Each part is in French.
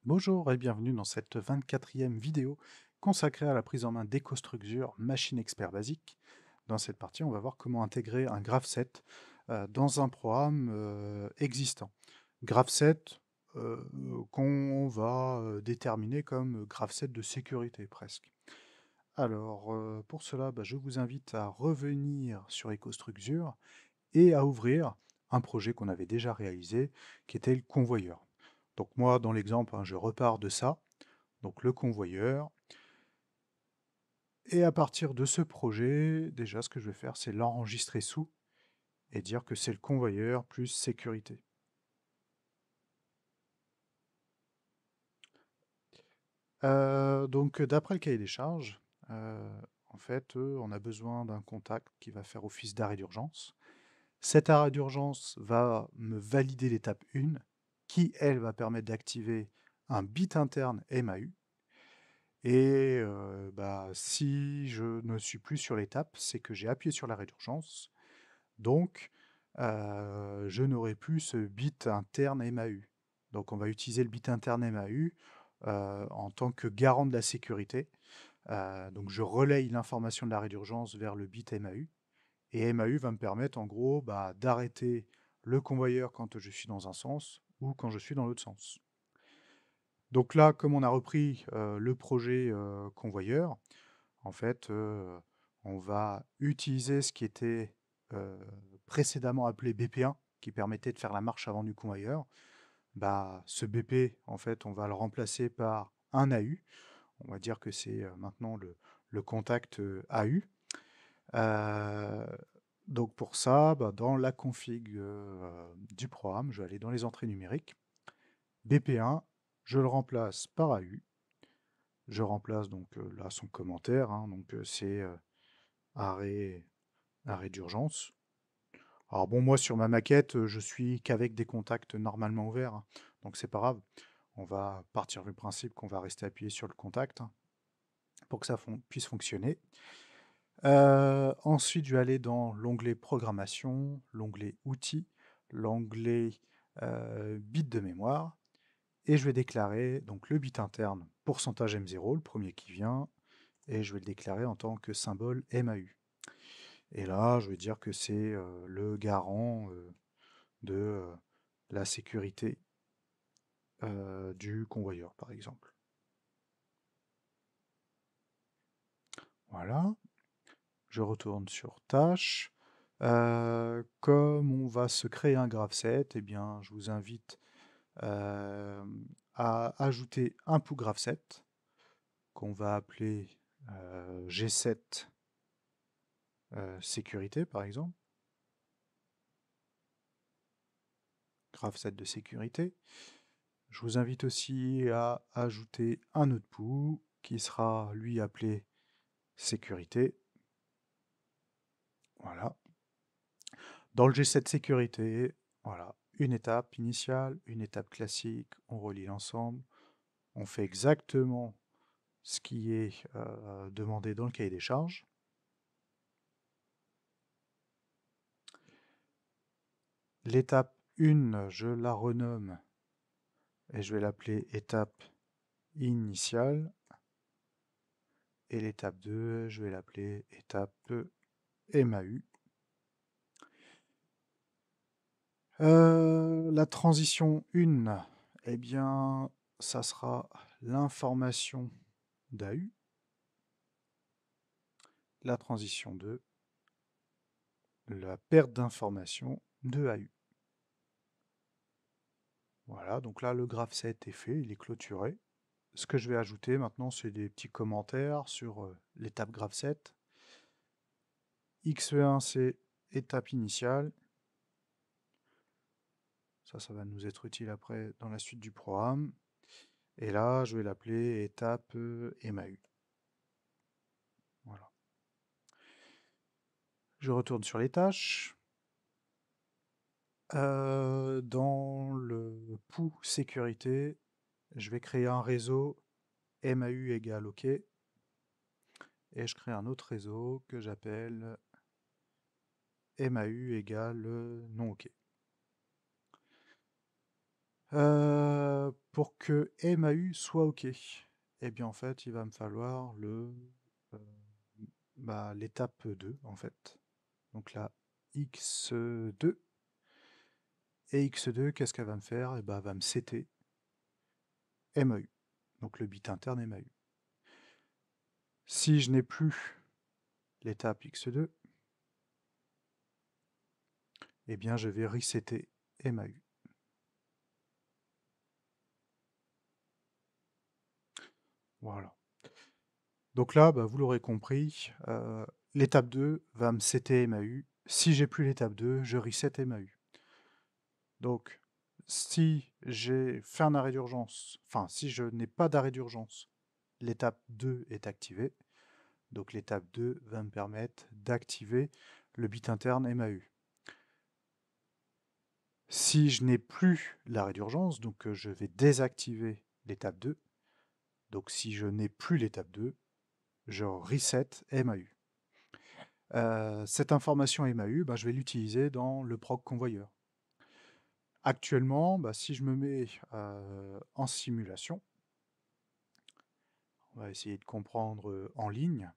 Bonjour et bienvenue dans cette 24e vidéo consacrée à la prise en main d'EcoStruxure Machine Expert Basique. Dans cette partie, on va voir comment intégrer un GraphSet dans un programme existant. GraphSet qu'on va déterminer comme GraphSet de sécurité presque. Alors, pour cela, je vous invite à revenir sur EcoStruxure et à ouvrir un projet qu'on avait déjà réalisé, qui était le convoyeur. Donc moi, dans l'exemple, je repars de ça, donc le convoyeur. Et à partir de ce projet, déjà, ce que je vais faire, c'est l'enregistrer sous et dire que c'est le convoyeur plus sécurité. Donc, d'après le cahier des charges, en fait, on a besoin d'un contact qui va faire office d'arrêt d'urgence. Cet arrêt d'urgence va me valider l'étape 1, qui, elle, va permettre d'activer un bit interne MAU. Et si je ne suis plus sur l'étape, c'est que j'ai appuyé sur l'arrêt d'urgence. Donc, je n'aurai plus ce bit interne MAU. Donc, on va utiliser le bit interne MAU en tant que garant de la sécurité. Donc, je relaye l'information de l'arrêt d'urgence vers le bit MAU. Et MAU va me permettre, en gros, d'arrêter le convoyeur quand je suis dans un sens ou quand je suis dans l'autre sens. Donc là, comme on a repris le projet convoyeur, en fait, on va utiliser ce qui était précédemment appelé BP1, qui permettait de faire la marche avant du convoyeur. Ce BP, en fait, on va le remplacer par un AU. On va dire que c'est maintenant le contact AU. Euh, donc pour ça, dans la config du programme, je vais aller dans les entrées numériques. BP1, je le remplace par AU. Je remplace donc là son commentaire, donc c'est arrêt, arrêt d'urgence. Alors bon, moi sur ma maquette, je suis qu'avec des contacts normalement ouverts, donc c'est pas grave. On va partir du principe qu'on va rester appuyé sur le contact pour que ça puisse fonctionner. Ensuite, je vais aller dans l'onglet programmation, l'onglet outils, l'onglet bit de mémoire, et je vais déclarer donc le bit interne pourcentage %M0, le premier qui vient, et je vais le déclarer en tant que symbole MAU. Et là, je vais dire que c'est le garant de la sécurité du convoyeur, par exemple. Voilà, je retourne sur tâche. Comme on va se créer un GraphSet, eh bien, je vous invite à ajouter un pouls GraphSet qu'on va appeler G7 sécurité, par exemple. GraphSet de sécurité. Je vous invite aussi à ajouter un autre pouls qui sera lui appelé sécurité. Voilà. Dans le G7 sécurité, voilà, une étape initiale, une étape classique, on relie l'ensemble, on fait exactement ce qui est demandé dans le cahier des charges. L'étape 1, je la renomme et je vais l'appeler étape initiale. Et l'étape 2, je vais l'appeler étape MAU. La transition 1, eh bien, ça sera l'information d'AU. La transition 2, la perte d'information de AU. Voilà, donc là, le GraphSet est fait, il est clôturé. Ce que je vais ajouter maintenant, c'est des petits commentaires sur l'étape GraphSet. XE1, c'est étape initiale. Ça va nous être utile après dans la suite du programme. Et là, je vais l'appeler étape MAU. Voilà. Je retourne sur les tâches. Dans le pouls sécurité, je vais créer un réseau MAU égale OK. Et je crée un autre réseau que j'appelle MAU égale non OK. Pour que MAU soit OK, eh bien, en fait, il va me falloir heu, l'étape 2, en fait. Donc là, X2 et X2, qu'est-ce qu'elle va me faire? Eh ben, elle va me setter MAU, donc le bit interne MAU. Si je n'ai plus l'étape X2, eh bien, je vais resetter MAU. Voilà. Donc là, vous l'aurez compris, l'étape 2 va me setter MAU. Si j'ai plus l'étape 2, je reset MAU. Donc, si j'ai fait un arrêt d'urgence, enfin, si je n'ai pas d'arrêt d'urgence, l'étape 2 est activée. Donc, l'étape 2 va me permettre d'activer le bit interne MAU. Si je n'ai plus l'arrêt d'urgence, donc je vais désactiver l'étape 2. Donc, si je n'ai plus l'étape 2, je reset MAU. Cette information MAU, je vais l'utiliser dans le proc convoyeur. Actuellement, si je me mets en simulation, on va essayer de comprendre en ligne.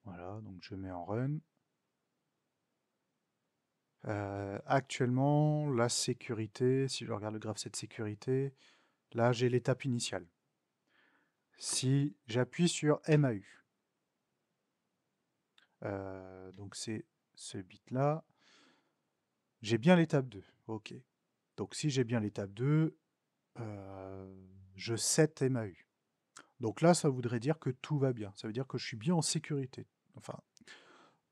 Voilà, donc je mets en run. Actuellement, la sécurité, si je regarde le graphe cette sécurité, là j'ai l'étape initiale. Si j'appuie sur MAU, donc c'est ce bit-là, j'ai bien l'étape 2. OK. Donc si j'ai bien l'étape 2, je set MAU. Donc là, ça voudrait dire que tout va bien. Ça veut dire que je suis bien en sécurité. Enfin,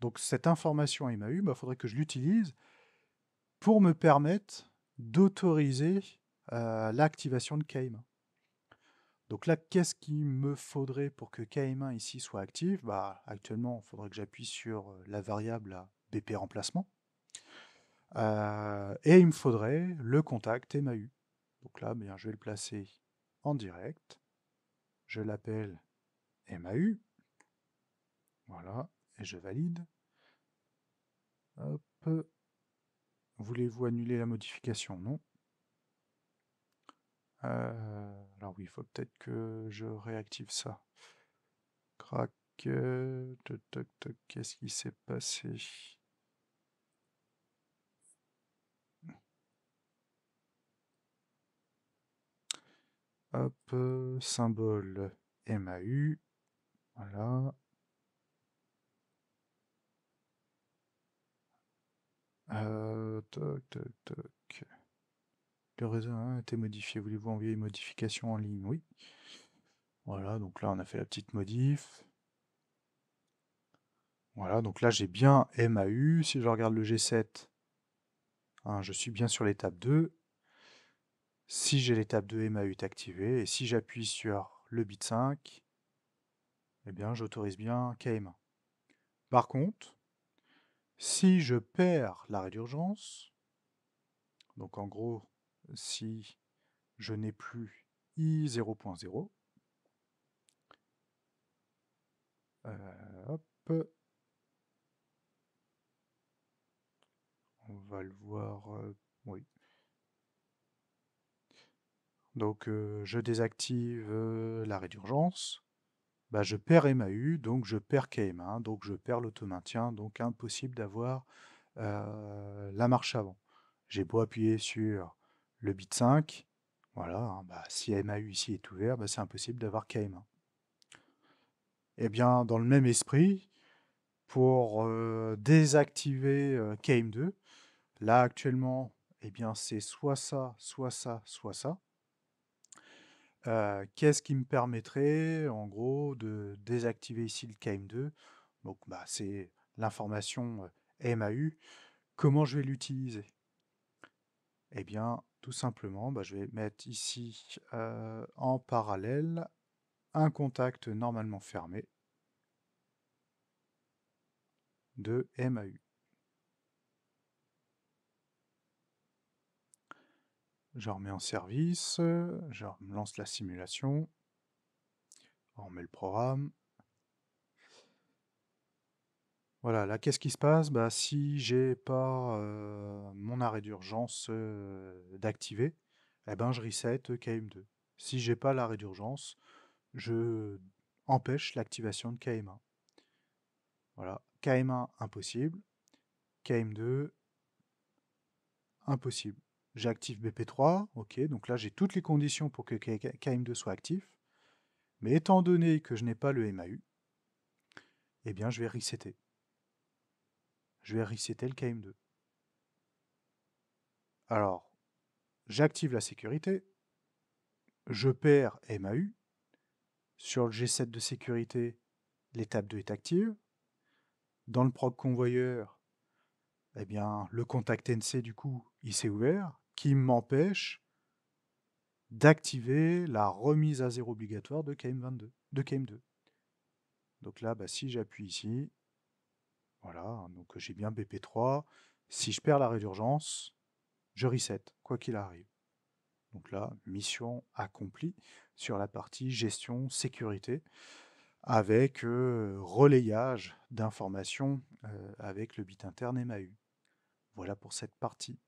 donc cette information MAU, il faudrait que je l'utilise pour me permettre d'autoriser l'activation de KM1. Donc là, qu'est-ce qu'il me faudrait pour que KM1 ici soit active? Actuellement, il faudrait que j'appuie sur la variable à BP remplacement. Et il me faudrait le contact MAU. Donc là, je vais le placer en direct. Je l'appelle MAU. Voilà, et je valide. Hop. Voulez-vous annuler la modification? Non. Alors oui, il faut peut-être que je réactive ça. Crac. Toc, toc, toc, qu'est-ce qui s'est passé? Hop, symbole MAU. Voilà. Toc, toc, toc. Le réseau a été modifié. Voulez-vous envoyer une modification en ligne? Oui. Voilà, donc là on a fait la petite modif. Voilà, donc là j'ai bien MAU. Si je regarde le G7, je suis bien sur l'étape 2. Si j'ai l'étape 2 MAU est activée, et si j'appuie sur le bit 5, eh bien j'autorise bien KM1. Par contre, si je perds l'arrêt d'urgence, donc en gros, si je n'ai plus I 0.0, hop, on va le voir, oui. Donc je désactive l'arrêt d'urgence, je perds MAU, donc je perds KM1, donc je perds l'automaintien, donc impossible d'avoir la marche avant. J'ai beau appuyer sur le bit 5, voilà, si MAU ici est ouvert, c'est impossible d'avoir KM1. Eh bien, dans le même esprit, pour désactiver KM2, là actuellement, eh bien, c'est soit ça, soit ça, soit ça. Qu'est-ce qui me permettrait, en gros, de désactiver ici le KM2? Donc, c'est l'information MAU. Comment je vais l'utiliser? Eh bien, tout simplement, je vais mettre ici en parallèle un contact normalement fermé de MAU. Je remets en service, je lance la simulation, on remet le programme. Voilà, là, qu'est-ce qui se passe? Si j'ai pas mon arrêt d'urgence d'activer, eh ben, je reset KM2. Si j'ai pas l'arrêt d'urgence, je empêche l'activation de KM1. Voilà, KM1 impossible, KM2 impossible. J'active BP3, ok, donc là j'ai toutes les conditions pour que KM2 soit actif, mais étant donné que je n'ai pas le MAU, eh bien je vais resetter. Je vais resetter le KM2. Alors, j'active la sécurité, je perds MAU, sur le G7 de sécurité, l'étape 2 est active, dans le proc convoyeur, eh bien, le contact NC, du coup, il s'est ouvert, qui m'empêche d'activer la remise à zéro obligatoire de KM22, de KM2. Donc là, bah, si j'appuie ici, voilà, donc j'ai bien BP3. Si je perds l'arrêt d'urgence, je reset, quoi qu'il arrive. Donc là, mission accomplie sur la partie gestion sécurité, avec relayage d'informations avec le bit interne MAU. Voilà pour cette partie.